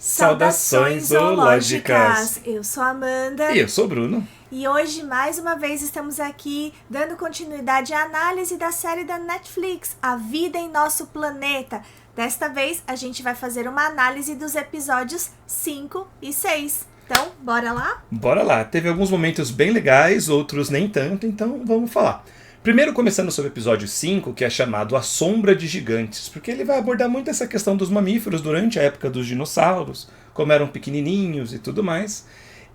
Saudações zoológicas! Eu sou a Amanda. E eu sou o Bruno. E hoje, mais uma vez, estamos aqui dando continuidade à análise da série da Netflix, A Vida em Nosso Planeta. Desta vez, a gente vai fazer uma análise dos episódios 5 e 6. Então, bora lá? Bora lá. Teve alguns momentos bem legais, outros nem tanto, então vamos falar. Primeiro, começando sobre o episódio 5, que é chamado A Sombra de Gigantes, porque ele vai abordar muito essa questão dos mamíferos durante a época dos dinossauros, como eram pequenininhos e tudo mais.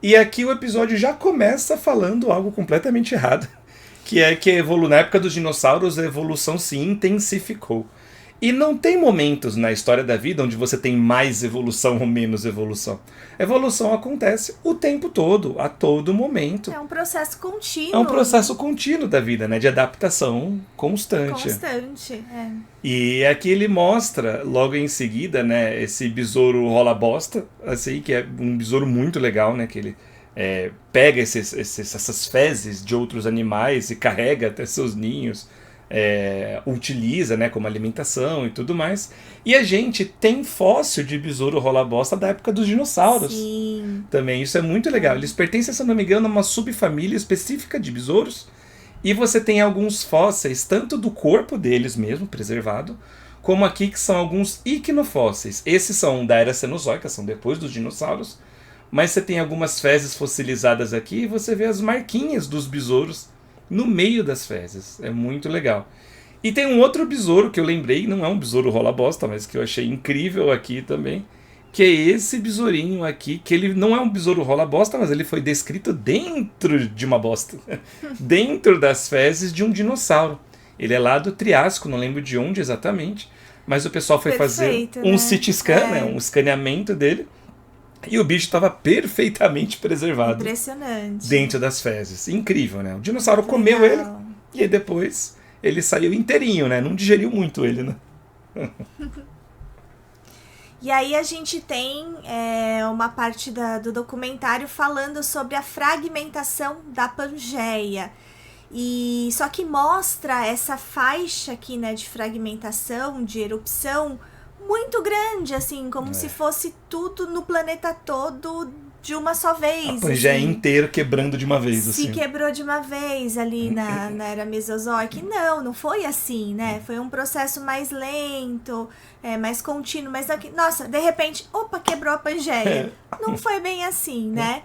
E aqui o episódio já começa falando algo completamente errado, que é que na época dos dinossauros a evolução se intensificou. E não tem momentos na história da vida onde você tem mais evolução ou menos evolução. A evolução acontece o tempo todo, a todo momento. É um processo contínuo. É um processo contínuo da vida, né? De adaptação constante. É. E aqui ele mostra, logo em seguida, né, esse besouro rola bosta, assim, que é um besouro muito legal, né? Que ele pega essas fezes de outros animais e carrega até seus ninhos. Utiliza, né, como alimentação e tudo mais. E a gente tem fóssil de besouro rola-bosta da época dos dinossauros. Sim. Também, isso é muito legal. Eles pertencem, se não me engano, a uma subfamília específica de besouros. E você tem alguns fósseis, tanto do corpo deles mesmo, preservado, como aqui que são alguns iquinofósseis. Esses são da era cenozoica, são depois dos dinossauros. Mas você tem algumas fezes fossilizadas aqui e você vê as marquinhas dos besouros no meio das fezes. É muito legal. E tem um outro besouro que eu lembrei, não é um besouro rola-bosta, mas que eu achei incrível aqui também, que é esse besourinho aqui, que ele não é um besouro rola-bosta, mas ele foi descrito dentro de uma bosta. Dentro das fezes de um dinossauro. Ele é lá do Triássico, não lembro de onde exatamente, mas o pessoal foi fazer um CT scan, né, um escaneamento dele, e o bicho estava perfeitamente preservado. Impressionante. Dentro das fezes. Incrível, né? O dinossauro comeu ele e depois ele saiu inteirinho, né? Não digeriu muito ele, né? E aí a gente tem uma parte do documentário falando sobre a fragmentação da Pangeia. E só que mostra essa faixa aqui, né, de fragmentação, de erupção, muito grande, assim, como se fosse tudo no planeta todo de uma só vez. A Pangeia inteira quebrando de uma vez, assim. Se quebrou de uma vez ali na era Mesozoica. E não foi assim, né? Foi um processo mais lento, mais contínuo. Mas aqui, nossa, de repente, opa, quebrou a Pangeia. Não foi bem assim, né?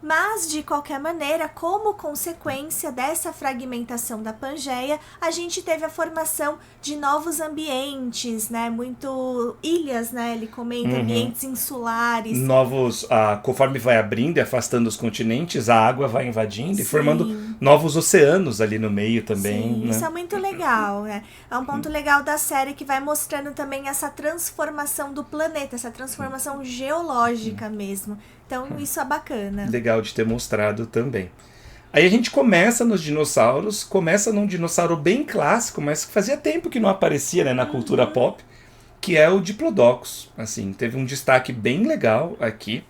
Mas, de qualquer maneira, como consequência dessa fragmentação da Pangeia, a gente teve a formação de novos ambientes, né? Muito ilhas, né? Ele comenta, ambientes insulares. Conforme vai abrindo e afastando os continentes, a água vai invadindo e formando novos oceanos ali no meio também. Sim, né? Isso é muito legal, né? É um ponto legal da série que vai mostrando também essa transformação do planeta, essa transformação geológica mesmo. Então, isso é bacana. Legal de ter mostrado também. Aí a gente começa nos dinossauros, começa num dinossauro bem clássico, mas que fazia tempo que não aparecia, né, na cultura pop, que é o Diplodocus. Assim, teve um destaque bem legal aqui.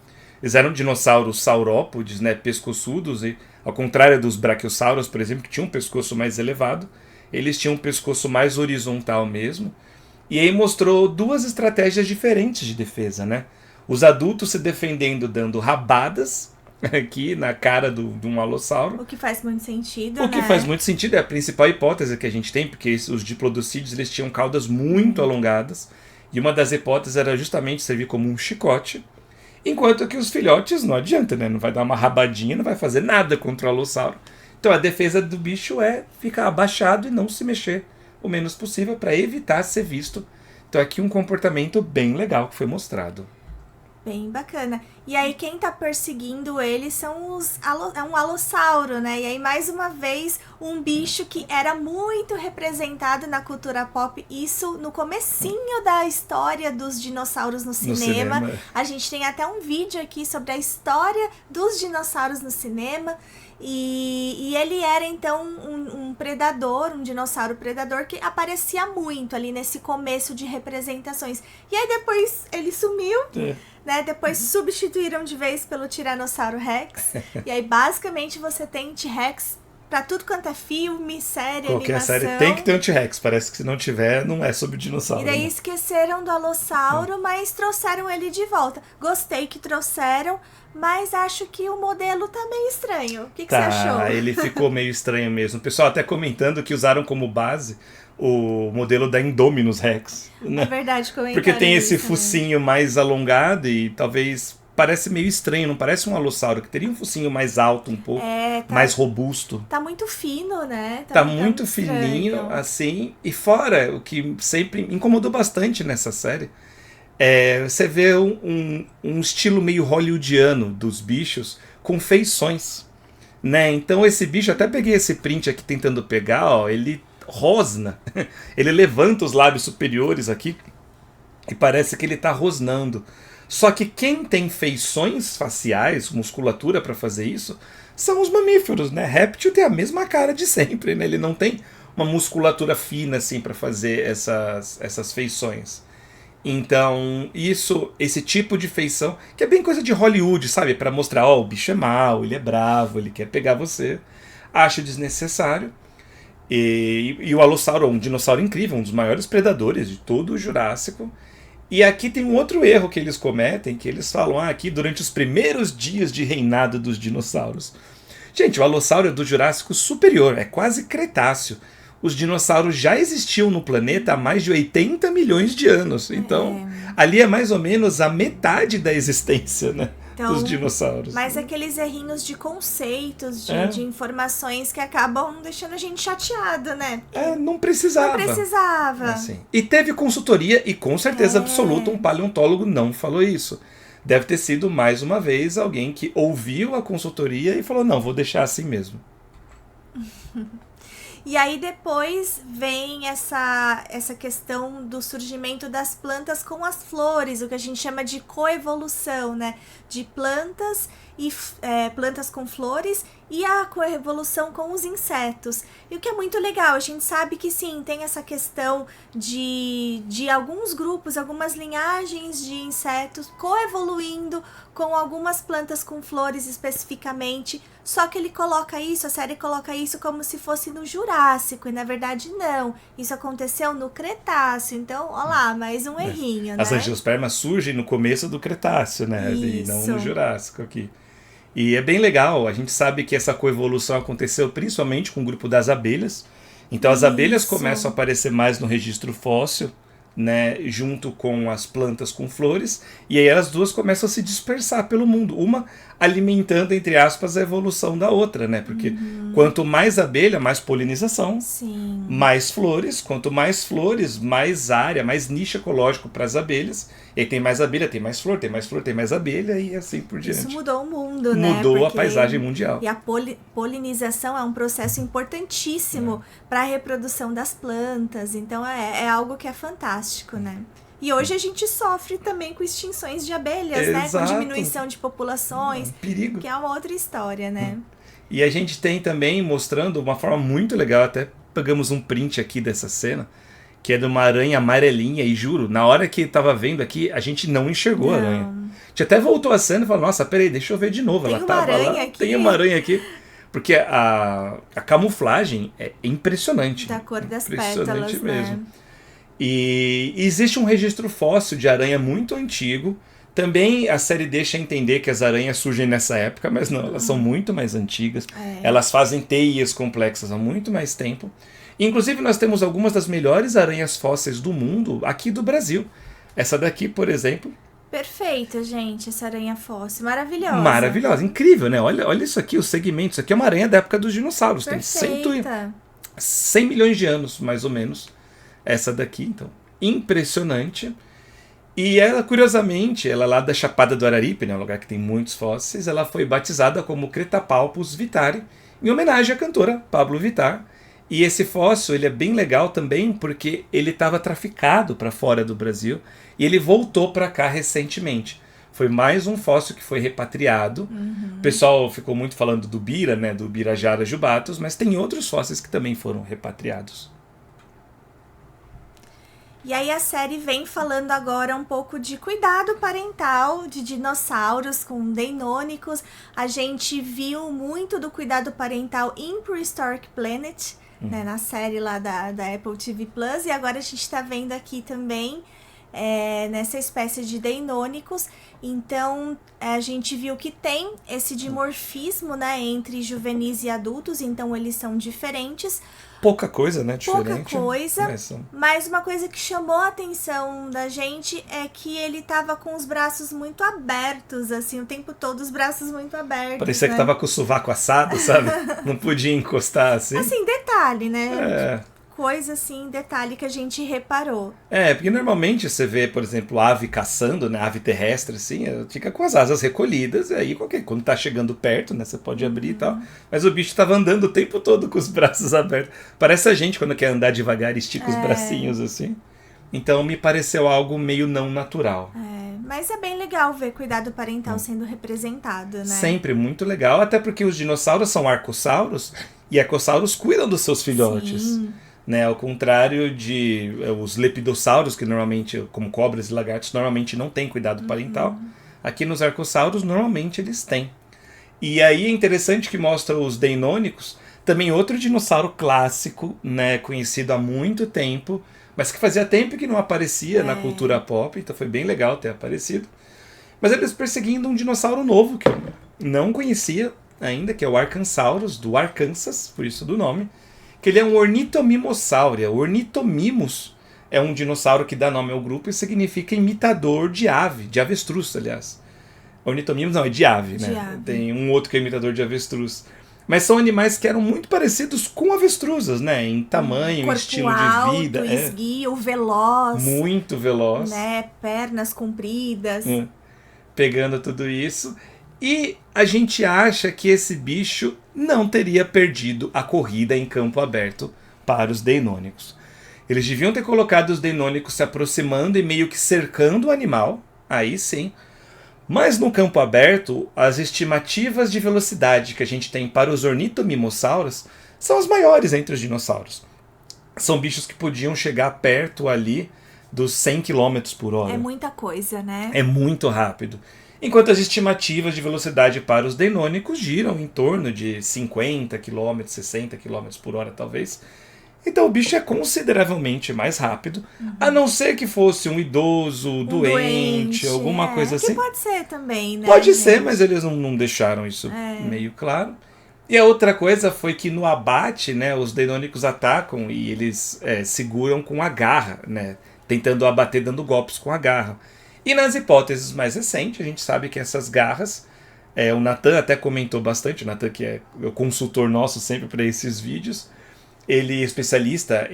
Eles eram dinossauros saurópodes, né, pescoçudos, e ao contrário dos braquiossauros, por exemplo, que tinham um pescoço mais elevado, eles tinham um pescoço mais horizontal mesmo. E aí mostrou duas estratégias diferentes de defesa, né? Os adultos se defendendo dando rabadas aqui na cara de um alossauro. O que faz muito sentido, O que faz muito sentido, é a principal hipótese que a gente tem, porque os diplodocídeos eles tinham caudas muito alongadas, e uma das hipóteses era justamente servir como um chicote, enquanto que os filhotes não adianta, né? Não vai dar uma rabadinha, não vai fazer nada contra o alossauro. Então a defesa do bicho é ficar abaixado e não se mexer o menos possível para evitar ser visto. Então aqui um comportamento bem legal que foi mostrado. Bem bacana. E aí quem tá perseguindo eles são é um alossauro, né? E aí mais uma vez um bicho que era muito representado na cultura pop, isso no comecinho da história dos dinossauros no cinema. A gente tem até um vídeo aqui sobre a história dos dinossauros no cinema. E ele era então um predador, um dinossauro predador que aparecia muito ali nesse começo de representações. E aí depois ele sumiu, né? Depois substituíram de vez pelo Tiranossauro Rex. E aí basicamente você tem T-Rex pra tudo quanto é filme, série, Qualquer animação. série tem que ter um T-Rex. Parece que se não tiver, não é sobre dinossauro. E daí né? esqueceram do Alossauro, mas trouxeram ele de volta. Gostei que trouxeram, mas acho que o modelo tá meio estranho. O que você achou? Ele ficou meio estranho mesmo. O pessoal até comentando que usaram como base o modelo da Indominus Rex. Né? É verdade, comentaram Porque tem esse isso, né? focinho mais alongado e talvez parece meio estranho, não parece um alossauro, que teria um focinho mais alto um pouco, mais robusto. Tá muito fino, né? Tá muito estranho. fininho, assim. E fora, o que sempre incomodou bastante nessa série, você vê um estilo meio hollywoodiano dos bichos com feições. Né? Então esse bicho, até peguei esse print aqui tentando pegar, ó, ele rosna. Ele levanta os lábios superiores aqui e parece que ele tá rosnando. Só que quem tem feições faciais, musculatura para fazer isso, são os mamíferos, né? Réptil tem a mesma cara de sempre, né? Ele não tem uma musculatura fina assim para fazer essas feições. Então, esse tipo de feição, que é bem coisa de Hollywood, sabe? Para mostrar, ó, o bicho é mau, ele é bravo, ele quer pegar você. Acho desnecessário. E o Alossauro, um dinossauro incrível, um dos maiores predadores de todo o Jurássico. E aqui tem um outro erro que eles cometem, que eles falam aqui durante os primeiros dias de reinado dos dinossauros. Gente, o Alossauro é do Jurássico Superior, é quase Cretáceo. Os dinossauros já existiam no planeta há mais de 80 milhões de anos. Então, ali é mais ou menos a metade da existência, né? Então, dos dinossauros. Mas aqueles errinhos de conceitos, de informações que acabam deixando a gente chateado, né? Não precisava. Não precisava. Assim. E teve consultoria, e com certeza absoluta um paleontólogo não falou isso. Deve ter sido, mais uma vez, alguém que ouviu a consultoria e falou, não, vou deixar assim mesmo. E aí depois vem essa questão do surgimento das plantas com as flores, o que a gente chama de coevolução, né? De plantas e plantas com flores e a coevolução com os insetos. E o que é muito legal, a gente sabe que sim, tem essa questão de alguns grupos, algumas linhagens de insetos coevoluindo com algumas plantas com flores especificamente, só que a série coloca isso como se fosse no Jurássico, e na verdade não, isso aconteceu no Cretáceo, então, ó lá, mais um errinho, né? As angiospermas surgem no começo do Cretáceo, né? E não no Jurássico aqui. E é bem legal, a gente sabe que essa coevolução aconteceu principalmente com o grupo das abelhas, então as abelhas começam a aparecer mais no registro fóssil, né, junto com as plantas com flores, e aí as duas começam a se dispersar pelo mundo, uma alimentando, entre aspas, a evolução da outra, né? Porque quanto mais abelha, mais polinização, Sim. mais flores, quanto mais flores, mais área, mais nicho ecológico para as abelhas, e aí tem mais abelha, tem mais flor, tem mais flor, tem mais abelha, e assim por diante. Isso mudou o mundo, né? Mudou a paisagem mundial. E a polinização é um processo importantíssimo para a reprodução das plantas, então é algo que é fantástico, né? E hoje a gente sofre também com extinções de abelhas, né? Com diminuição de populações. Perigo. Que é uma outra história, né? E a gente tem também mostrando uma forma muito legal, até pegamos um print aqui dessa cena, que é de uma aranha amarelinha, e juro, na hora que tava vendo aqui, a gente não enxergou a aranha. A gente até voltou a cena e falou, nossa, peraí, deixa eu ver de novo. Tem Ela uma tava aranha lá, aqui. tem uma aranha aqui. Porque a camuflagem é impressionante. Da cor das impressionante pétalas, mesmo. né? E existe um registro fóssil de aranha muito antigo. Também a série deixa entender que as aranhas surgem nessa época, mas não, elas são muito mais antigas. Elas fazem teias complexas há muito mais tempo. Inclusive nós temos algumas das melhores aranhas fósseis do mundo aqui do Brasil. Essa daqui, por exemplo. Perfeita, gente, essa aranha fóssil. Maravilhosa. Maravilhosa, incrível, né? Olha isso aqui, o segmento. Isso aqui é uma aranha da época dos dinossauros. Perfeita. Tem 100 milhões de anos, mais ou menos. Essa daqui, então. Impressionante. E ela, curiosamente, ela lá da Chapada do Araripe, né, um lugar que tem muitos fósseis, ela foi batizada como Cretapalpus vitari, em homenagem à cantora Pablo Vittar. E esse fóssil ele é bem legal também porque ele estava traficado para fora do Brasil e ele voltou para cá recentemente. Foi mais um fóssil que foi repatriado. O pessoal ficou muito falando do Bira, né, do Birajara jubatus, mas tem outros fósseis que também foram repatriados. E aí a série vem falando agora um pouco de cuidado parental de dinossauros com deinônicos. A gente viu muito do cuidado parental em Prehistoric Planet, né, na série lá da Apple TV Plus. E agora a gente está vendo aqui também nessa espécie de deinônicos. Então a gente viu que tem esse dimorfismo, né, entre juvenis e adultos, então eles são diferentes. Pouca coisa, né? Diferente. Pouca coisa, mas uma coisa que chamou a atenção da gente é que ele tava com os braços muito abertos, assim, o tempo todo os braços muito abertos. Parecia, né, que tava com o sovaco assado, sabe? Não podia encostar assim. Assim, detalhe, né? Coisa assim, detalhe que a gente reparou. Porque normalmente você vê, por exemplo, ave caçando, né, ave terrestre, assim, fica com as asas recolhidas, e aí quando tá chegando perto, né, você pode abrir e tal, mas o bicho tava andando o tempo todo com os braços abertos. Parece a gente quando quer andar devagar e estica os bracinhos, assim. Então me pareceu algo meio não natural. Mas é bem legal ver cuidado parental sendo representado, né? Sempre muito legal, até porque os dinossauros são arcossauros, e arcossauros cuidam dos seus filhotes. Sim. Né, ao contrário de os lepidossauros, que normalmente, como cobras e lagartos, normalmente não têm cuidado parental. Aqui nos arcossauros, normalmente eles têm. E aí é interessante que mostra os deinônicos, também outro dinossauro clássico, né, conhecido há muito tempo, mas que fazia tempo que não aparecia na cultura pop, então foi bem legal ter aparecido. Mas eles perseguindo um dinossauro novo, que eu não conhecia ainda, que é o Arkansauros, do Arkansas, por isso do nome, que ele é um ornitomimossauro. O ornitomimus é um dinossauro que dá nome ao grupo e significa imitador de ave, de avestruz, aliás. Ornitomimus não, é de ave, né? Ave. Tem um outro que é imitador de avestruz. Mas são animais que eram muito parecidos com avestruzes, né? Em tamanho, corpo estilo alto, de vida. Esguio, veloz. Muito veloz. Né? Pernas compridas. Pegando tudo isso. E a gente acha que esse bicho não teria perdido a corrida em campo aberto para os deinônicos. Eles deviam ter colocado os deinônicos se aproximando e meio que cercando o animal, aí sim. Mas no campo aberto, as estimativas de velocidade que a gente tem para os ornitomimossauros são as maiores entre os dinossauros. São bichos que podiam chegar perto ali dos 100 km por hora. É muita coisa, né? É muito rápido. Enquanto as estimativas de velocidade para os deinônicos giram em torno de 50 km, 60 km por hora talvez. Então o bicho é consideravelmente mais rápido, a não ser que fosse um idoso, doente, alguma coisa assim. Que pode ser também, né? Pode ser, mas eles não deixaram isso meio claro. E a outra coisa foi que no abate, né, os deinônicos atacam e eles seguram com a garra, né, tentando abater dando golpes com a garra. E nas hipóteses mais recentes, a gente sabe que essas garras, o Nathan até comentou bastante, o Nathan que é o consultor nosso sempre para esses vídeos, ele é especialista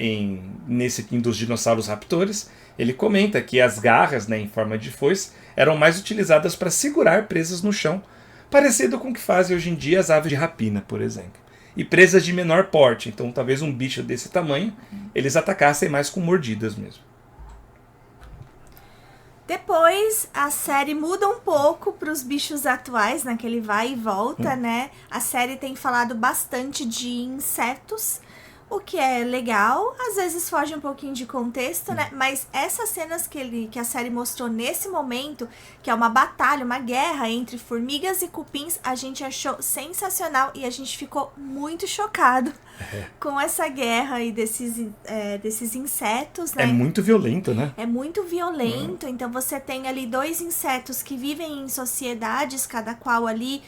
dos dinossauros raptores, ele comenta que as garras, né, em forma de foice eram mais utilizadas para segurar presas no chão, parecido com o que fazem hoje em dia as aves de rapina, por exemplo. E presas de menor porte, então talvez um bicho desse tamanho, eles atacassem mais com mordidas mesmo. Depois a série muda um pouco para os bichos atuais, naquele vai e volta, né? A série tem falado bastante de insetos, o que é legal, às vezes foge um pouquinho de contexto, né? Mas essas cenas que a série mostrou nesse momento, que é uma batalha, uma guerra entre formigas e cupins, a gente achou sensacional e a gente ficou muito chocado com essa guerra aí desses insetos, né? É muito violento, né? É muito violento, então você tem ali 2 insetos que vivem em sociedades, cada qual ali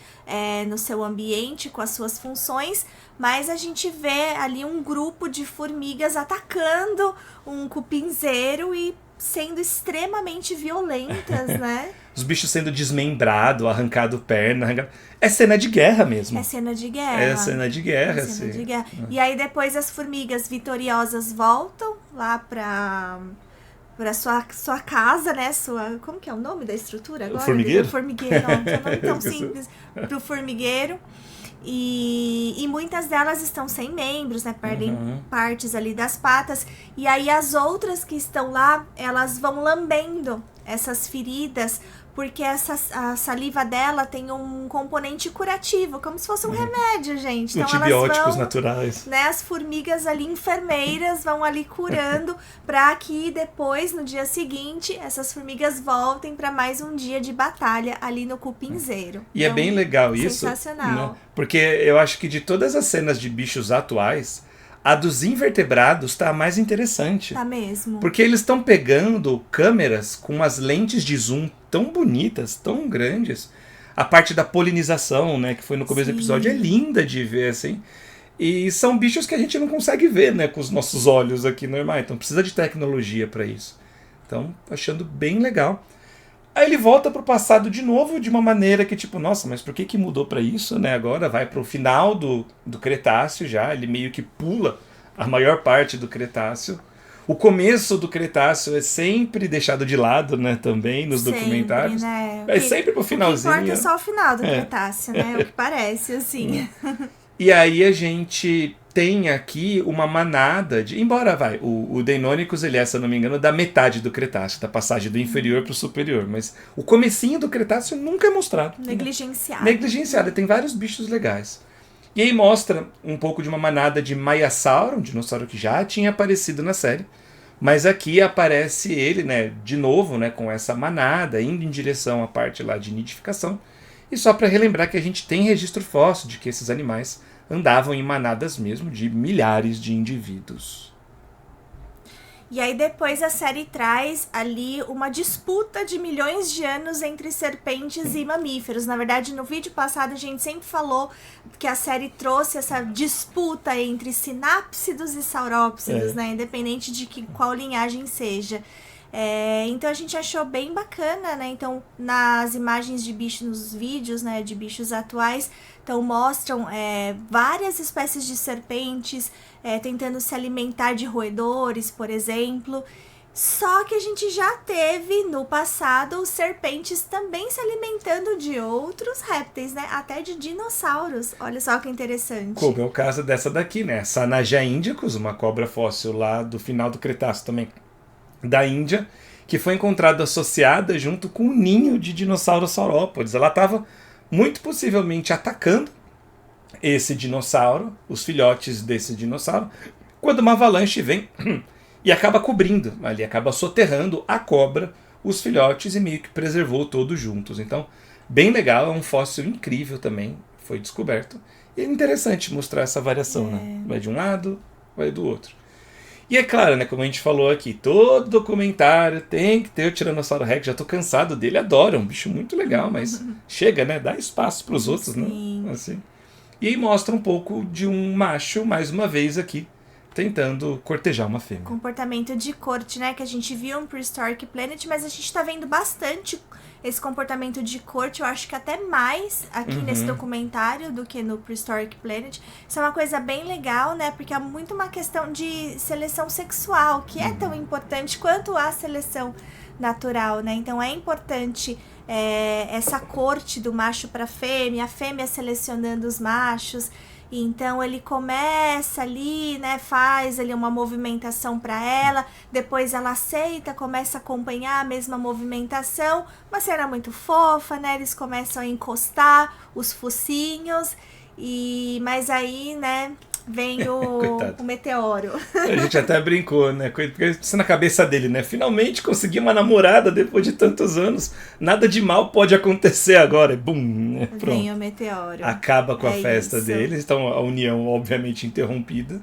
no seu ambiente, com as suas funções, mas a gente vê ali um grupo de formigas atacando um cupinzeiro e sendo extremamente violentas, né? Os bichos sendo desmembrados, arrancado perna. É cena de guerra mesmo. É cena de guerra. É cena de guerra, sim. De guerra. E aí depois as formigas vitoriosas voltam lá pra sua casa, né? Como que é o nome da estrutura agora? O formigueiro? O formigueiro, não é um nome tão simples. Pro formigueiro. E muitas delas estão sem membros, né? Perdem partes ali das patas. E aí as outras que estão lá, elas vão lambendo essas feridas, porque a saliva dela tem um componente curativo, como se fosse um remédio, gente. Então Antibióticos elas vão, naturais. né, as formigas ali, enfermeiras, vão ali curando para que depois, no dia seguinte, essas formigas voltem para mais um dia de batalha ali no cupinzeiro. E então, é bem legal isso. Sensacional. Né? Porque eu acho que de todas as cenas de bichos atuais, a dos invertebrados tá a mais interessante. Tá mesmo. Porque eles estão pegando câmeras com umas lentes de zoom tão bonitas, tão grandes. A parte da polinização, né, que foi no começo do episódio, é linda de ver, assim. E são bichos que a gente não consegue ver, né, com os nossos olhos aqui normais. Então precisa de tecnologia para isso. Então, achando bem legal. Aí ele volta pro passado de novo, de uma maneira que, tipo, nossa, mas por que mudou para isso, né? Agora vai pro final do Cretáceo já, ele meio que pula a maior parte do Cretáceo. O começo do Cretáceo é sempre deixado de lado, né, também, nos documentários. Né? É sempre pro finalzinho. O que importa é só o final do Cretáceo, né? O que parece, assim. E aí a gente tem aqui uma manada de... Embora, o Deinonychus, ele é, se eu não me engano, da metade do Cretáceo, da passagem do inferior para o superior. Mas o comecinho do Cretáceo nunca é mostrado. Negligenciado. Negligenciado. Tem vários bichos legais. E aí mostra um pouco de uma manada de Maiasauro, um dinossauro que já tinha aparecido na série. Mas aqui aparece ele, né, de novo, né, com essa manada, indo em direção à parte lá de nidificação. E só para relembrar que a gente tem registro fóssil de que esses animais andavam em manadas mesmo de milhares de indivíduos. E aí depois a série traz ali uma disputa de milhões de anos entre serpentes e mamíferos. Na verdade, no vídeo passado a gente sempre falou que a série trouxe essa disputa entre sinápsidos e saurópsidos, né? Independente de qual linhagem seja. Então a gente achou bem bacana, né? Então, nas imagens de bichos, nos vídeos, né, de bichos atuais, então mostram várias espécies de serpentes tentando se alimentar de roedores, por exemplo. Só que a gente já teve no passado serpentes também se alimentando de outros répteis, né? Até de dinossauros. Olha só que interessante. Como é o caso dessa daqui, né? Sanaja indicus, uma cobra fóssil lá do final do Cretáceo também, da Índia, que foi encontrada associada junto com um ninho de dinossauro saurópodes. Ela estava muito possivelmente atacando esse dinossauro, os filhotes desse dinossauro, quando uma avalanche vem e acaba cobrindo ali, acaba soterrando a cobra, os filhotes, e meio que preservou todos juntos. Então, bem legal, é um fóssil incrível também, foi descoberto. E é interessante mostrar essa variação, né? Vai de um lado, vai do outro. E é claro, né, como a gente falou aqui, todo documentário tem que ter o Tiranossauro Rex. Já tô cansado dele, adoro, é um bicho muito legal, mas chega, né, dá espaço pros outros, Sim. né, assim. E aí mostra um pouco de um macho, mais uma vez aqui, tentando cortejar uma fêmea. Comportamento de corte, né, que a gente viu no Prehistoric Planet, mas a gente tá vendo bastante esse comportamento de corte, eu acho que até mais aqui nesse documentário do que no Prehistoric Planet. Isso é uma coisa bem legal, né? Porque é muito uma questão de seleção sexual, que é tão importante quanto a seleção natural, né? Então é importante essa corte do macho para a fêmea selecionando os machos. Então ele começa ali, né, faz ali uma movimentação para ela, depois ela aceita, começa a acompanhar a mesma movimentação, uma cena muito fofa, né, eles começam a encostar os focinhos, mas aí, né, vem o meteoro. A gente até brincou, né? Porque isso na cabeça dele, né? Finalmente consegui uma namorada depois de tantos anos. Nada de mal pode acontecer agora. Bum, né? Pronto. Vem o meteoro. Acaba com a festa deles. Então a união, obviamente, interrompida.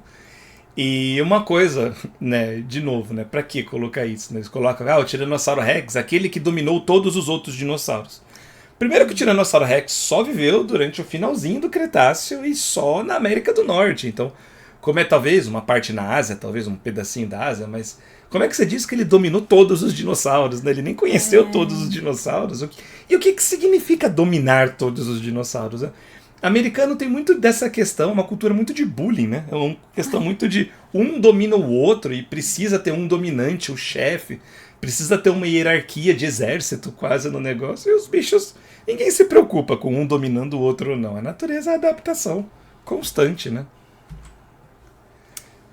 E uma coisa, né? De novo, né? Pra que colocar isso? Né? Eles colocam, o Tiranossauro Rex, aquele que dominou todos os outros dinossauros. Primeiro que o Tiranossauro Rex só viveu durante o finalzinho do Cretáceo e só na América do Norte. Então, como é talvez uma parte na Ásia, talvez um pedacinho da Ásia, mas como é que você diz que ele dominou todos os dinossauros, né? Ele nem conheceu todos os dinossauros. E o que significa dominar todos os dinossauros? Né? Americano tem muito dessa questão, uma cultura muito de bullying, né? É uma questão muito de um domina o outro e precisa ter um dominante, o chefe. Precisa ter uma hierarquia de exército quase no negócio. E os bichos, ninguém se preocupa com um dominando o outro ou não. A natureza é a adaptação constante, né?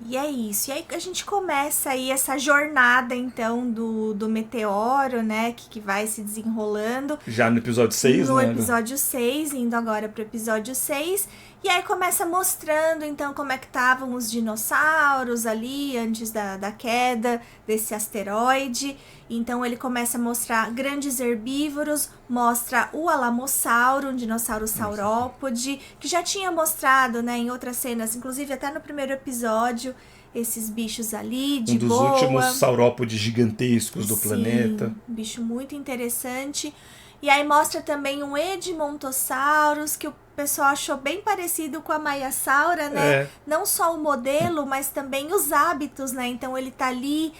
E é isso. E aí a gente começa aí essa jornada, então, do meteoro, né? Que vai se desenrolando. Já no episódio 6, no né? No episódio 6, indo agora pro episódio 6. E aí começa mostrando, então, como é que estavam os dinossauros ali antes da queda desse asteroide. Então ele começa a mostrar grandes herbívoros, mostra o alamossauro, um dinossauro saurópode, que já tinha mostrado, né, em outras cenas, inclusive até no primeiro episódio, esses bichos ali de boa. Um dos últimos saurópodes gigantescos do Sim, planeta. Um bicho muito interessante. E aí mostra também um Edmontosaurus, que o pessoal achou bem parecido com a Maiasaura, né? É. Não só o modelo, mas também os hábitos, né? Então ele tá ali,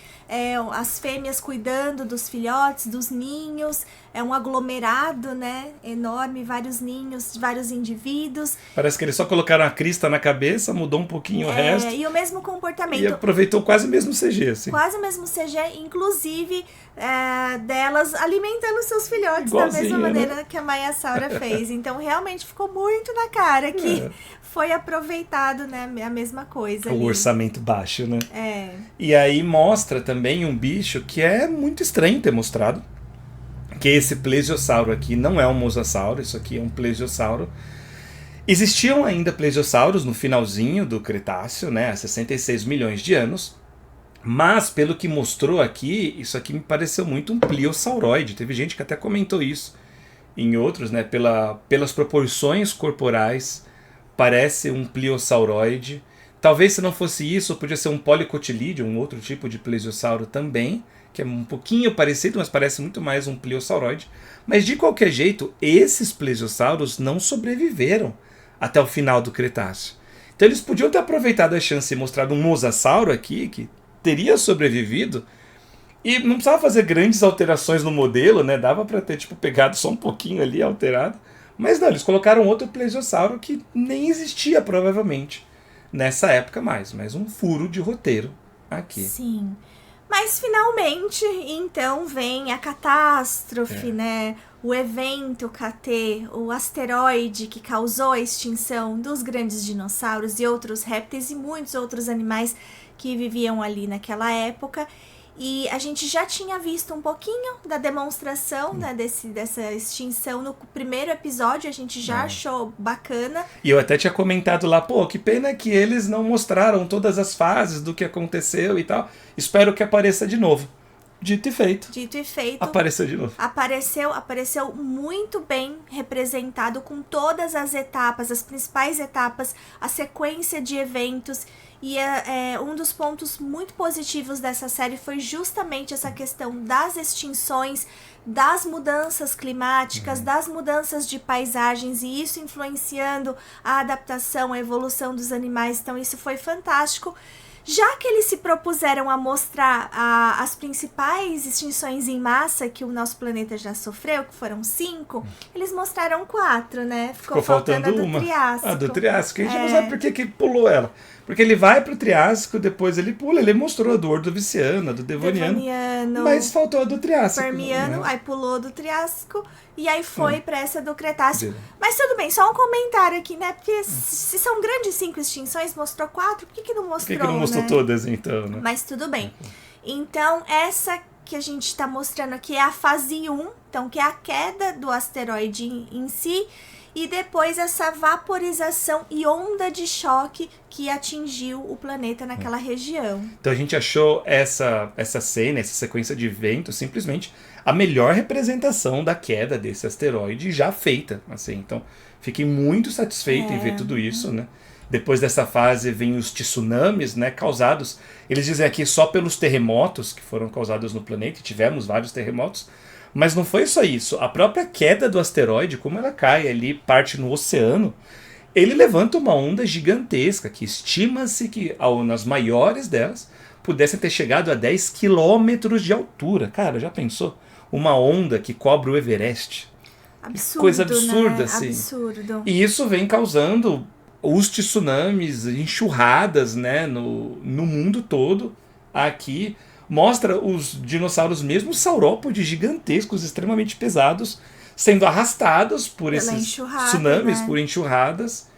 as fêmeas cuidando dos filhotes, dos ninhos. É um aglomerado, né? Enorme, vários ninhos, vários indivíduos. Parece que eles só colocaram a crista na cabeça, mudou um pouquinho o resto. E o mesmo comportamento. E aproveitou quase o mesmo CG, assim. Quase o mesmo CG, inclusive delas alimentando seus filhotes Igualzinho, da mesma maneira que a Maiasaura fez. Então realmente ficou muito na cara que foi aproveitado, né, a mesma coisa. O ali. orçamento baixo, né? É. E aí mostra também um bicho que é muito estranho ter mostrado, que esse plesiosauro aqui não é um mosasauro, isso aqui é um plesiosauro. Existiam ainda plesiosauros no finalzinho do Cretáceo, né, há 66 milhões de anos, mas pelo que mostrou aqui, isso aqui me pareceu muito um pliosauroide. Teve gente que até comentou isso em outros, né, pelas proporções corporais, parece um pliosauroide. Talvez se não fosse isso, podia ser um policotilídeo, um outro tipo de plesiosauro também, que é um pouquinho parecido, mas parece muito mais um pliosauroide. Mas de qualquer jeito, esses plesiosauros não sobreviveram até o final do Cretáceo. Então eles podiam ter aproveitado a chance e mostrado um mosasauro aqui, que teria sobrevivido, e não precisava fazer grandes alterações no modelo, né? Dava para ter pegado só um pouquinho ali, alterado. Mas não, eles colocaram outro plesiosauro que nem existia provavelmente nessa época mais um furo de roteiro aqui. Sim. Mas finalmente, então, vem a catástrofe, né? O evento KT, o asteroide que causou a extinção dos grandes dinossauros e outros répteis e muitos outros animais que viviam ali naquela época. E a gente já tinha visto um pouquinho da demonstração, né, dessa extinção no primeiro episódio, a gente já achou bacana. E eu até tinha comentado lá, que pena que eles não mostraram todas as fases do que aconteceu e tal. Espero que apareça de novo. Dito e feito. Dito e feito. Apareceu de novo. Apareceu muito bem representado com todas as etapas, as principais etapas, a sequência de eventos. E um dos pontos muito positivos dessa série foi justamente essa questão das extinções, das mudanças climáticas, das mudanças de paisagens, e isso influenciando a adaptação, a evolução dos animais. Então isso foi fantástico. Já que eles se propuseram a mostrar as principais extinções em massa que o nosso planeta já sofreu, que foram 5, eles mostraram 4, né? Ficou faltando a do Triássico. A do Triássico. A gente não sabe por que pulou ela. Porque ele vai pro Triássico, depois ele pula. Ele mostrou a do Ordoviciano, a do Devoniano. Mas faltou a do Triássico. Permiano, né? Aí pulou do Triássico. E aí foi pra essa do Cretácico. Mas tudo bem, só um comentário aqui, né? Porque se são grandes 5 extinções, mostrou 4, por que não mostrou, Por que não mostrou, né, todas, então, né? Mas tudo bem. Então, essa que a gente tá mostrando aqui é a fase 1, então, que é a queda do asteroide em si, e depois essa vaporização e onda de choque que atingiu o planeta naquela região. Então a gente achou essa cena, essa sequência de eventos, simplesmente a melhor representação da queda desse asteroide já feita. Assim, então fiquei muito satisfeito em ver tudo isso, né? Depois dessa fase vem os tsunamis, né, causados, eles dizem aqui, só pelos terremotos que foram causados no planeta, e tivemos vários terremotos. Mas não foi só isso. A própria queda do asteroide, como ela cai ali, parte no oceano, ele levanta uma onda gigantesca, que estima-se que, nas maiores delas, pudessem ter chegado a 10 quilômetros de altura. Cara, já pensou? Uma onda que cobre o Everest. Absurdo, coisa absurda, né? assim. Absurdo. E isso vem causando os tsunamis, enxurradas, né, no mundo todo. Aqui mostra os dinossauros, mesmo os saurópodes gigantescos, extremamente pesados, sendo arrastados por esses tsunamis, né, por enxurradas.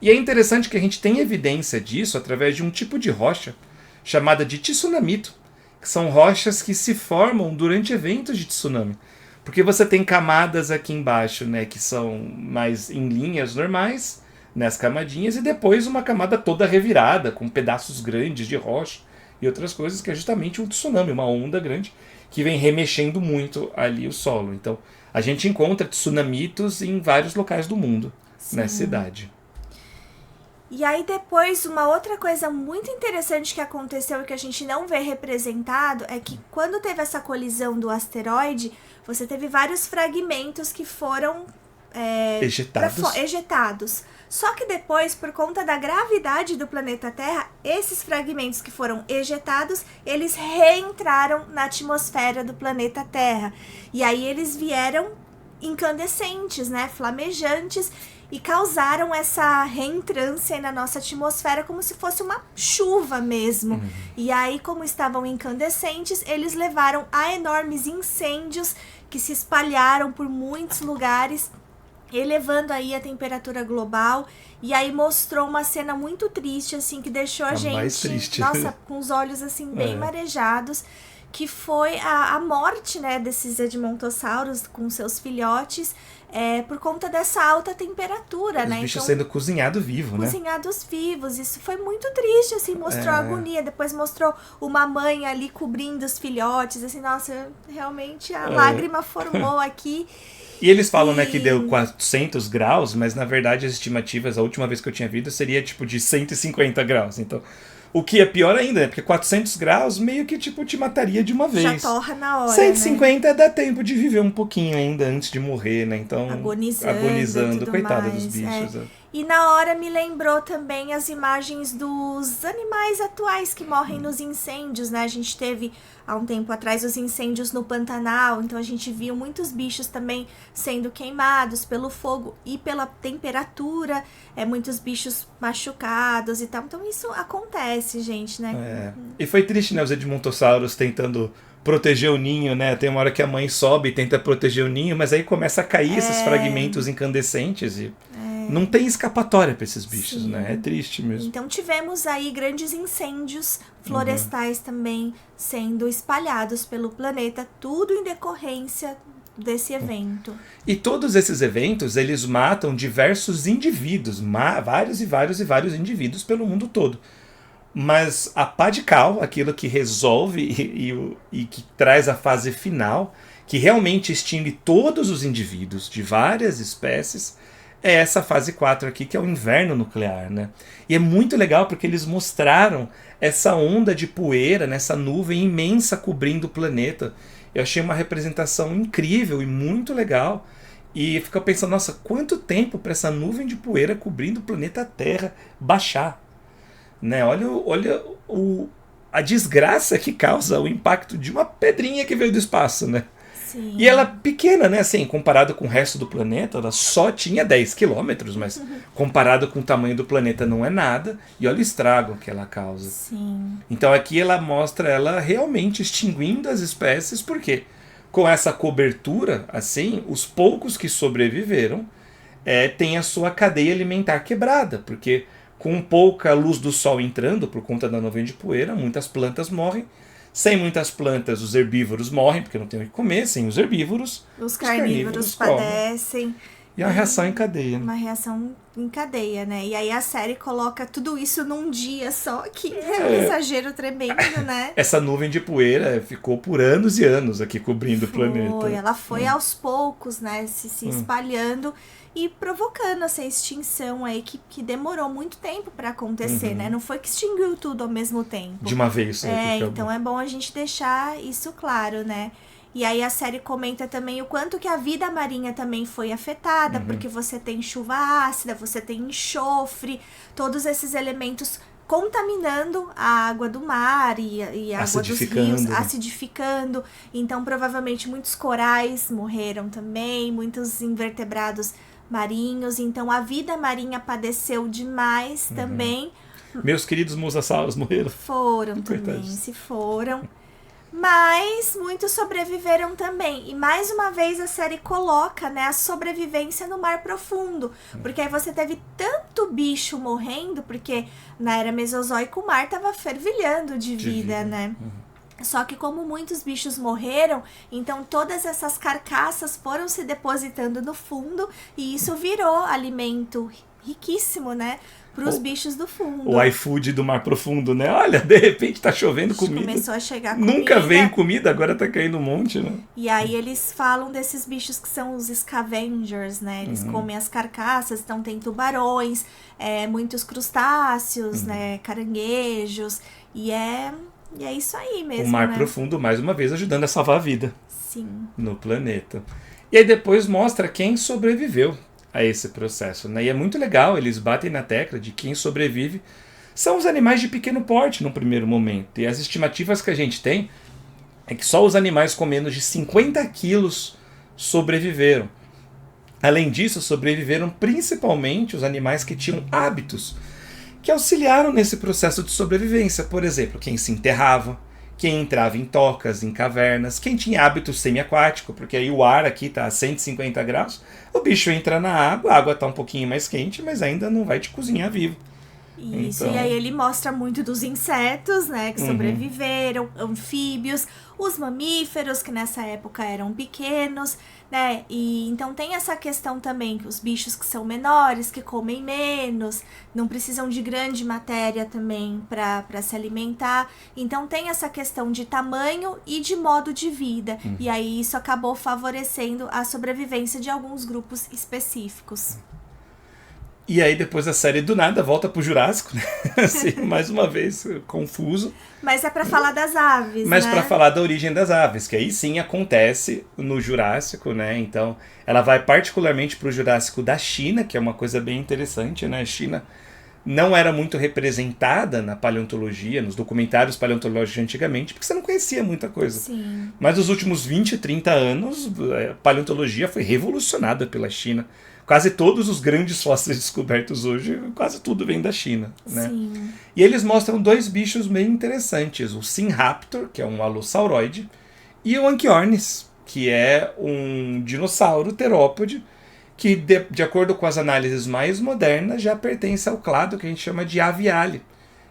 E é interessante que a gente tem evidência disso através de um tipo de rocha chamada de tsunamito, que são rochas que se formam durante eventos de tsunami. Porque você tem camadas aqui embaixo, né, que são mais em linhas normais, nas camadinhas, e depois uma camada toda revirada, com pedaços grandes de rocha e outras coisas, que é justamente um tsunami, uma onda grande, que vem remexendo muito ali o solo. Então, a gente encontra tsunamitos em vários locais do mundo, nessa cidade. E aí depois, uma outra coisa muito interessante que aconteceu e que a gente não vê representado é que quando teve essa colisão do asteroide, você teve vários fragmentos que foram ejetados. Só que depois, por conta da gravidade do planeta Terra, esses fragmentos que foram ejetados, eles reentraram na atmosfera do planeta Terra. E aí eles vieram incandescentes, né, flamejantes, e causaram essa reentrância na nossa atmosfera como se fosse uma chuva mesmo. E aí, como estavam incandescentes, eles levaram a enormes incêndios que se espalharam por muitos lugares, elevando aí a temperatura global. E aí mostrou uma cena muito triste, assim, que deixou a gente, mais triste, nossa, com os olhos assim bem marejados, que foi a morte, né, desses edmontossauros com seus filhotes, por conta dessa alta temperatura, né? Os bichos sendo cozinhados vivos, né? Cozinhados vivos. Isso foi muito triste, assim, mostrou a agonia. Depois mostrou uma mãe ali cobrindo os filhotes, assim, nossa, realmente a lágrima formou aqui. E eles falam, né, que deu 400 graus, mas na verdade as estimativas, a última vez que eu tinha visto, seria tipo de 150 graus. Então, o que é pior ainda, né? Porque 400 graus meio que tipo te mataria de uma vez. Já torra na hora, 150 dá tempo de viver um pouquinho ainda antes de morrer, né? Então, agonizando coitada mais, dos bichos. E na hora me lembrou também as imagens dos animais atuais que morrem nos incêndios, né? A gente teve há um tempo atrás os incêndios no Pantanal, então a gente viu muitos bichos também sendo queimados pelo fogo e pela temperatura, muitos bichos machucados e tal. Então isso acontece, gente, né? E foi triste, né? Os edmontossauros tentando proteger o ninho, né? Tem uma hora que a mãe sobe e tenta proteger o ninho, mas aí começa a cair esses fragmentos incandescentes e não tem escapatória para esses bichos, Sim. né? É triste mesmo. Então tivemos aí grandes incêndios florestais também sendo espalhados pelo planeta, tudo em decorrência desse evento. E todos esses eventos, eles matam diversos indivíduos, vários e vários e vários indivíduos pelo mundo todo. Mas a pá de cal, aquilo que resolve e que traz a fase final, que realmente extingue todos os indivíduos de várias espécies, é essa fase 4 aqui, que é o inverno nuclear, né? E é muito legal porque eles mostraram essa onda de poeira, nessa nuvem imensa cobrindo o planeta. Eu achei uma representação incrível e muito legal. E fica pensando, nossa, quanto tempo para essa nuvem de poeira cobrindo o planeta Terra baixar? Né? Olha a desgraça que causa o impacto de uma pedrinha que veio do espaço, né? Sim. E ela é pequena, né? Assim, comparado com o resto do planeta, ela só tinha 10 quilômetros, mas comparado com o tamanho do planeta não é nada. E olha o estrago que ela causa. Sim. Então aqui ela mostra ela realmente extinguindo as espécies, porque com essa cobertura, assim, os poucos que sobreviveram têm a sua cadeia alimentar quebrada, porque com pouca luz do sol entrando por conta da nuvem de poeira, muitas plantas morrem. Sem muitas plantas, os herbívoros morrem, porque não tem o que comer. Sem os herbívoros, os carnívoros padecem. E é uma reação em cadeia. Uma reação em cadeia, né? E aí a série coloca tudo isso num dia só, que é um exagero tremendo, né? Essa nuvem de poeira ficou por anos e anos aqui cobrindo o planeta. Ela foi aos poucos, né? Se espalhando e provocando essa extinção aí que demorou muito tempo para acontecer, né? Não foi que extinguiu tudo ao mesmo tempo. De uma vez. Então é bom a gente deixar isso claro, né? E aí a série comenta também o quanto que a vida marinha também foi afetada, porque você tem chuva ácida, você tem enxofre, todos esses elementos contaminando a água do mar e a água dos rios, acidificando. Então provavelmente muitos corais morreram também, muitos invertebrados marinhos. Então a vida marinha padeceu demais também. Meus queridos mosassauros morreram. Foram também, se foram. Mas muitos sobreviveram também. E mais uma vez a série coloca, né, a sobrevivência no mar profundo. Porque aí você teve tanto bicho morrendo, porque na era mesozoica o mar estava fervilhando de vida, né? Só que como muitos bichos morreram, então todas essas carcaças foram se depositando no fundo e isso virou alimento riquíssimo, né? Para os bichos do fundo. O iFood do mar profundo, né? Olha, de repente tá chovendo comida. Começou a chegar comida. Nunca vem comida, agora tá caindo um monte, né? E aí eles falam desses bichos que são os scavengers, né? Eles comem as carcaças, então tem tubarões, muitos crustáceos, né? Caranguejos. E é isso aí mesmo, o mar né? profundo, mais uma vez, ajudando a salvar a vida. Sim. No planeta. E aí depois mostra quem sobreviveu a esse processo, né? E é muito legal, eles batem na tecla de quem sobrevive são os animais de pequeno porte no primeiro momento. E as estimativas que a gente tem é que só os animais com menos de 50 quilos sobreviveram. Além disso, sobreviveram principalmente os animais que tinham hábitos que auxiliaram nesse processo de sobrevivência. Por exemplo, quem se enterrava, quem entrava em tocas, em cavernas, quem tinha hábito semiaquático, porque aí o ar aqui está a 150 graus, o bicho entra na água, a água está um pouquinho mais quente, mas ainda não vai te cozinhar vivo. Isso, Então... e aí ele mostra muito dos insetos, né, que sobreviveram, anfíbios, os mamíferos, que nessa época eram pequenos, né, e então tem essa questão também, que os bichos que são menores, que comem menos, não precisam de grande matéria também para se alimentar, então tem essa questão de tamanho e de modo de vida, e aí isso acabou favorecendo a sobrevivência de alguns grupos específicos. E aí depois a série do nada volta pro Jurássico, né? Assim, mais uma vez, confuso. Mas é pra falar das aves, Mas né? pra falar da origem das aves, que aí sim acontece no Jurássico, né? Então, ela vai particularmente pro Jurássico da China, que é uma coisa bem interessante, né? A China não era muito representada na paleontologia, nos documentários paleontológicos antigamente, porque você não conhecia muita coisa. Sim. Mas nos últimos 20, 30 anos, a paleontologia foi revolucionada pela China. Quase todos os grandes fósseis descobertos hoje, quase tudo vem da China, né? Sim. E eles mostram dois bichos bem interessantes, o Sinraptor, que é um alossauroide, e o Anchiornis, que é um dinossauro terópode, que de acordo com as análises mais modernas já pertence ao clado que a gente chama de Aviale,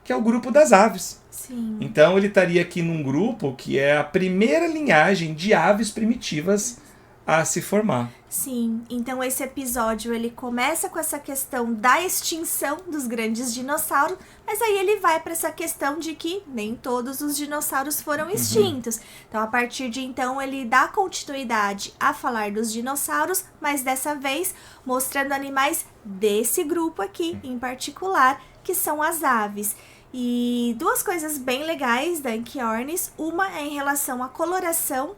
que é o grupo das aves. Sim. Então ele estaria aqui num grupo que é a primeira linhagem de aves primitivas a se formar. Sim, então esse episódio ele começa com essa questão da extinção dos grandes dinossauros, mas aí ele vai para essa questão de que nem todos os dinossauros foram extintos. Então a partir de então ele dá continuidade a falar dos dinossauros, mas dessa vez mostrando animais desse grupo aqui em particular, que são as aves. E duas coisas bem legais da Anchiornis, uma é em relação à coloração,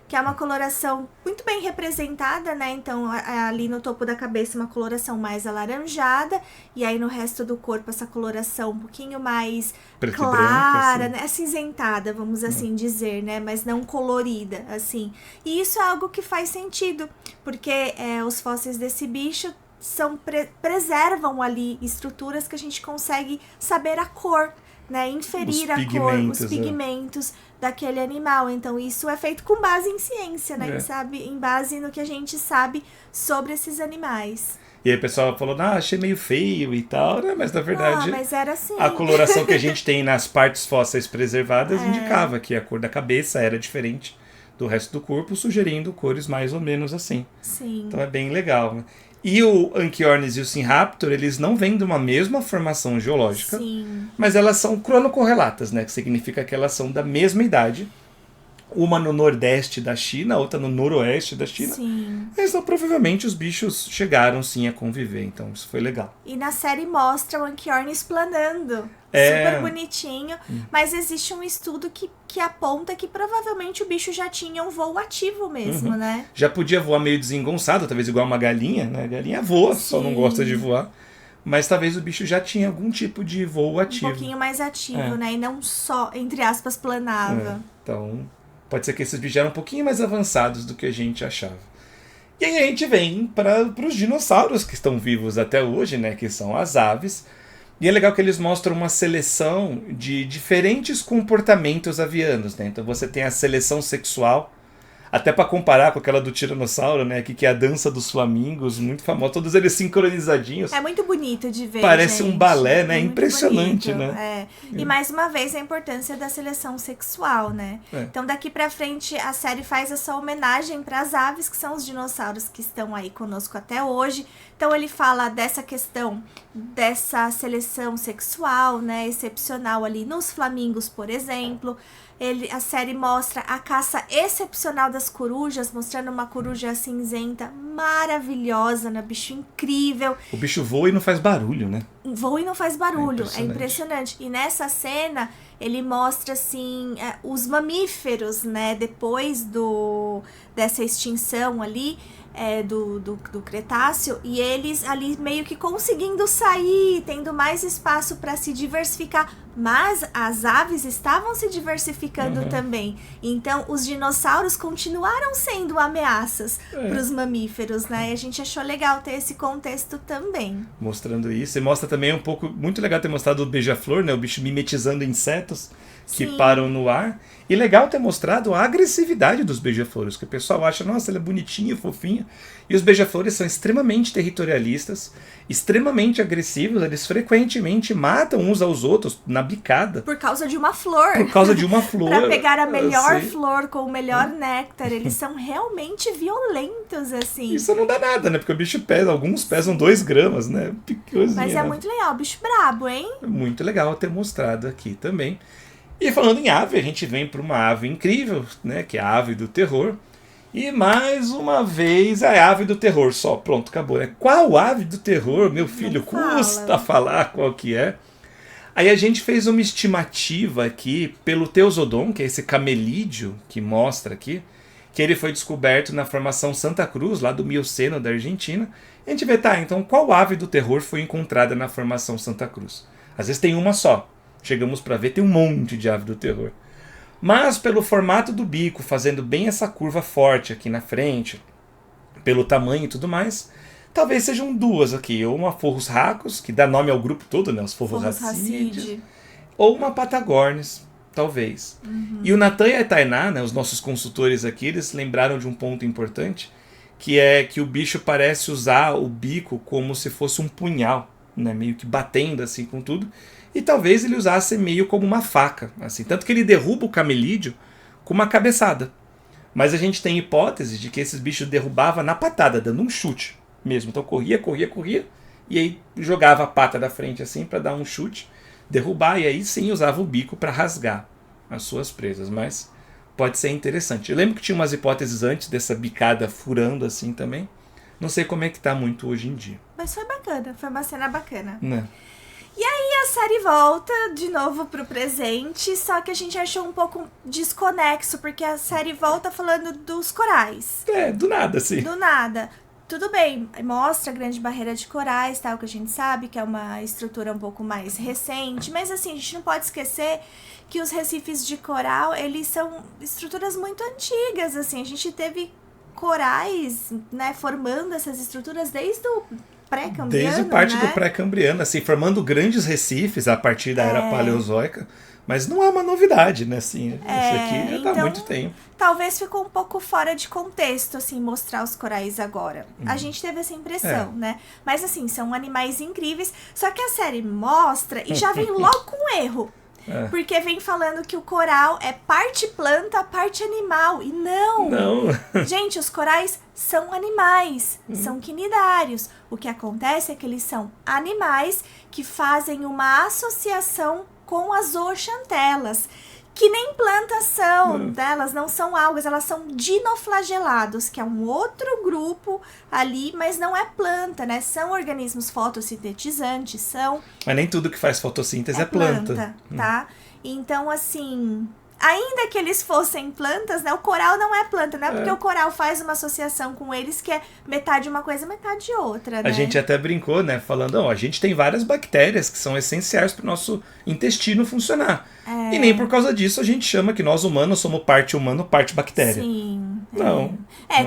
que é uma coloração muito bem representada, né? Então, ali no topo da cabeça, uma coloração mais alaranjada, e aí no resto do corpo, essa coloração um pouquinho mais preto clara, e branco, assim. né? Acinzentada, vamos assim dizer, né? Mas não colorida, assim. E isso é algo que faz sentido, porque os fósseis desse bicho preservam ali estruturas que a gente consegue saber a cor, né? Inferir a cor, os pigmentos daquele animal. Então isso é feito com base em ciência, né? Sabe? Em base no que a gente sabe sobre esses animais. E aí o pessoal falou, achei meio feio e tal, né? Mas na verdade mas era assim. A coloração que a gente tem nas partes fósseis preservadas indicava que a cor da cabeça era diferente do resto do corpo, sugerindo cores mais ou menos assim. Sim. Então é bem legal, né? E o Anchiornis e o Sinraptor, eles não vêm de uma mesma formação geológica, Sim. mas elas são cronocorrelatas, né? Que significa que elas são da mesma idade. Uma no nordeste da China, outra no noroeste da China. Sim. Então, provavelmente, os bichos chegaram, sim, a conviver. Então, isso foi legal. E na série mostra o Anchiornis planando. Super bonitinho. Mas existe um estudo que aponta que provavelmente o bicho já tinha um voo ativo mesmo, né? Já podia voar meio desengonçado, talvez igual uma galinha, né? A galinha voa, só não gosta de voar. Mas talvez o bicho já tinha algum tipo de voo ativo. Um pouquinho mais ativo, né? E não só, entre aspas, planava. Então, pode ser que esses bichos eram um pouquinho mais avançados do que a gente achava. E aí a gente vem para os dinossauros que estão vivos até hoje, né? Que são as aves. E é legal que eles mostram uma seleção de diferentes comportamentos avianos, né? Então você tem a seleção sexual, até para comparar com aquela do Tiranossauro, né? Que é a dança dos flamingos, muito famosa, todos eles sincronizadinhos. É muito bonito de ver, Parece gente. um balé, né? É muito Impressionante, bonito, né? E mais uma vez a importância da seleção sexual, né? Então daqui pra frente a série faz essa homenagem para as aves, que são os dinossauros que estão aí conosco até hoje. Então ele fala dessa questão dessa seleção sexual, né? Excepcional ali nos flamingos, por exemplo. A série mostra a caça excepcional das corujas, mostrando uma coruja cinzenta maravilhosa, né? Bicho incrível. O bicho voa e não faz barulho, né? Voa e não faz barulho, é impressionante. E nessa cena ele mostra assim os mamíferos, né? Depois dessa extinção ali. Do Cretáceo, e eles ali meio que conseguindo sair, tendo mais espaço para se diversificar, mas as aves estavam se diversificando também, então os dinossauros continuaram sendo ameaças para os mamíferos, né? E a gente achou legal ter esse contexto também. Mostrando isso, e mostra também um pouco, muito legal ter mostrado o beija-flor, né? O bicho mimetizando insetos que param no ar. E legal ter mostrado a agressividade dos beija-flores, que o pessoal acha, nossa, ela é bonitinha, fofinha. E os beija-flores são extremamente territorialistas, extremamente agressivos, eles frequentemente matam uns aos outros na bicada. Por causa de uma flor. Por causa de uma flor. Pra pegar a melhor flor com o melhor néctar. Eles são realmente violentos, assim. Isso não dá nada, né? Porque o bicho pesa, alguns pesam 2 gramas, né? Mas é muito legal, bicho brabo, hein? Muito legal ter mostrado aqui também. E falando em ave, a gente vem para uma ave incrível, né? Que é a ave do terror. E mais uma vez a ave do terror. Só, pronto, acabou, né? Qual ave do terror, meu filho? Custa falar qual que é. Aí a gente fez uma estimativa aqui pelo Teosodon, que é esse camelídeo que mostra aqui, que ele foi descoberto na formação Santa Cruz, lá do Mioceno da Argentina. E a gente vê, então qual ave do terror foi encontrada na formação Santa Cruz? Às vezes tem uma só. Chegamos para ver, tem um monte de ave do terror. Mas pelo formato do bico, fazendo bem essa curva forte aqui na frente, pelo tamanho e tudo mais, talvez sejam 2 aqui. Ou uma Forros racus, que dá nome ao grupo todo, né? Os Forros racídeos. Ou uma Patagornis, talvez. E o Natan e a Tainá, né, os nossos consultores aqui, eles lembraram de um ponto importante, que é que o bicho parece usar o bico como se fosse um punhal, né? Meio que batendo assim com tudo. E talvez ele usasse meio como uma faca, assim. Tanto que ele derruba o camelídeo com uma cabeçada. Mas a gente tem hipótese de que esses bichos derrubavam na patada, dando um chute mesmo. Então corria, e aí jogava a pata da frente assim para dar um chute, derrubar, e aí sim usava o bico para rasgar as suas presas. Mas pode ser interessante. Eu lembro que tinha umas hipóteses antes dessa bicada furando assim também. Não sei como é que tá muito hoje em dia. Mas foi bacana, foi uma cena bacana. Né? E aí a série volta de novo pro presente, só que a gente achou um pouco desconexo, porque a série volta falando dos corais. Do nada, assim. Do nada. Tudo bem, mostra a Grande Barreira de Corais, tal, que a gente sabe que é uma estrutura um pouco mais recente, mas assim, a gente não pode esquecer que os recifes de coral, eles são estruturas muito antigas, assim, a gente teve corais, né, formando essas estruturas desde o pré-cambriano, desde parte né? do pré-cambriano, assim, formando grandes recifes a partir da era paleozoica, mas não é uma novidade, né, assim, isso aqui já tá há muito tempo. Talvez ficou um pouco fora de contexto, assim, mostrar os corais agora. A gente teve essa impressão, né? Mas, assim, são animais incríveis, só que a série mostra e já vem logo com um erro. Porque vem falando que o coral é parte planta, parte animal. E não! Gente, os corais são animais, são quinidários. O que acontece é que eles são animais que fazem uma associação com as zooxantelas, que nem plantas são, elas não são algas, elas são dinoflagelados, que é um outro grupo ali, mas não é planta, né? São organismos fotossintetizantes, são... Mas nem tudo que faz fotossíntese é planta. Tá? Então, assim... Ainda que eles fossem plantas, né? O coral não é planta, né? Porque o coral faz uma associação com eles que é metade uma coisa, metade outra, né? A gente até brincou, né? Falando, a gente tem várias bactérias que são essenciais para o nosso intestino funcionar. E nem por causa disso a gente chama que nós humanos somos parte humano, parte bactéria. Sim, Não.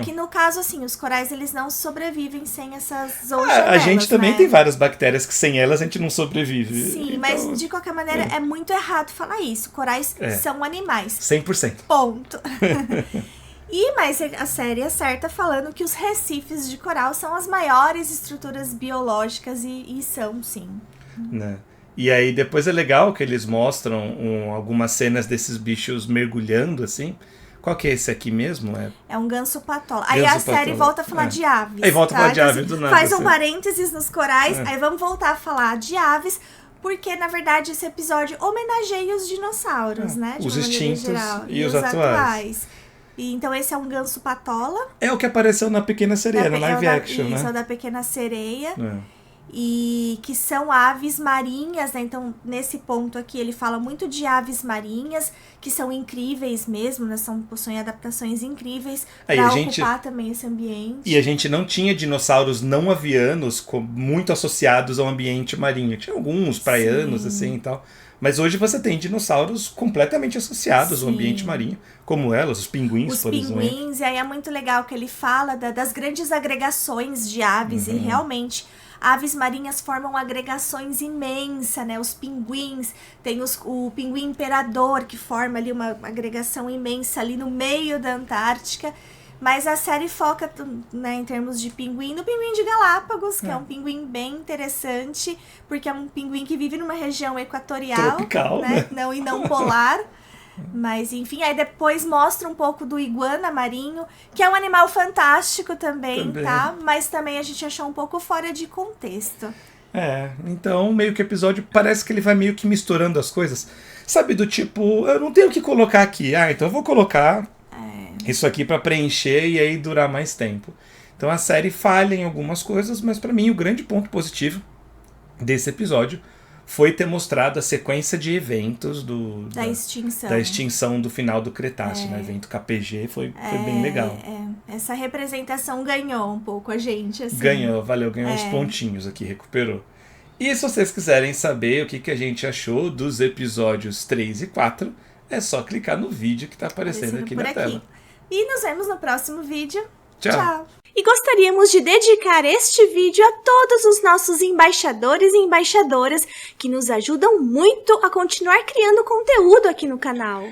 Que no caso, assim, os corais, eles não sobrevivem sem essas zooxanelas, A gente também né? tem várias bactérias que sem elas a gente não sobrevive. Sim, então, mas de qualquer maneira é muito errado falar isso. Corais são animais. 100%. Ponto. Mas a série acerta falando que os recifes de coral são as maiores estruturas biológicas e são, sim. Né? E aí depois é legal que eles mostram algumas cenas desses bichos mergulhando, assim. Qual que é esse aqui mesmo? É um ganso patola. Aí a série volta a falar de aves. Aí volta a falar de aves do nada. Faz um parênteses nos corais, aí vamos voltar a falar de aves, porque na verdade esse episódio homenageia os dinossauros, né? Os extintos geral, e os atuais. E então esse é um ganso patola. É o que apareceu na Pequena Sereia, na live action, né? Isso, é da Pequena Sereia. E que são aves marinhas, né? Então, nesse ponto aqui, ele fala muito de aves marinhas, que são incríveis mesmo, né? Possuem adaptações incríveis para ocupar também esse ambiente. E a gente não tinha dinossauros não avianos muito associados ao ambiente marinho. Tinha alguns praianos, assim, e tal. Mas hoje você tem dinossauros completamente associados ao ambiente marinho, como elas, os pinguins, por exemplo. Os pinguins, e aí é muito legal que ele fala das grandes agregações de aves, e realmente aves marinhas formam agregações imensas, né? Os pinguins, tem o pinguim imperador, que forma ali uma agregação imensa ali no meio da Antártica. Mas a série foca, né, em termos de pinguim, no pinguim de Galápagos, que é um pinguim bem interessante, porque é um pinguim que vive numa região equatorial, tropical, né? Não polar. Mas, enfim, aí depois mostra um pouco do iguana marinho, que é um animal fantástico também, tá? Mas também a gente achou um pouco fora de contexto. Então meio que o episódio parece que ele vai meio que misturando as coisas. Sabe, do tipo, eu não tenho o que colocar aqui. Então eu vou colocar isso aqui pra preencher e aí durar mais tempo. Então a série falha em algumas coisas, mas pra mim o grande ponto positivo desse episódio foi ter mostrado a sequência de eventos da extinção do final do Cretáceo, né? Evento KPG, foi bem legal. Essa representação ganhou um pouco a gente. Assim. Ganhou uns pontinhos aqui, recuperou. E se vocês quiserem saber o que a gente achou dos episódios 3 e 4, é só clicar no vídeo que está aparecendo aqui na tela. E nos vemos no próximo vídeo. Tchau! E gostaríamos de dedicar este vídeo a todos os nossos embaixadores e embaixadoras que nos ajudam muito a continuar criando conteúdo aqui no canal.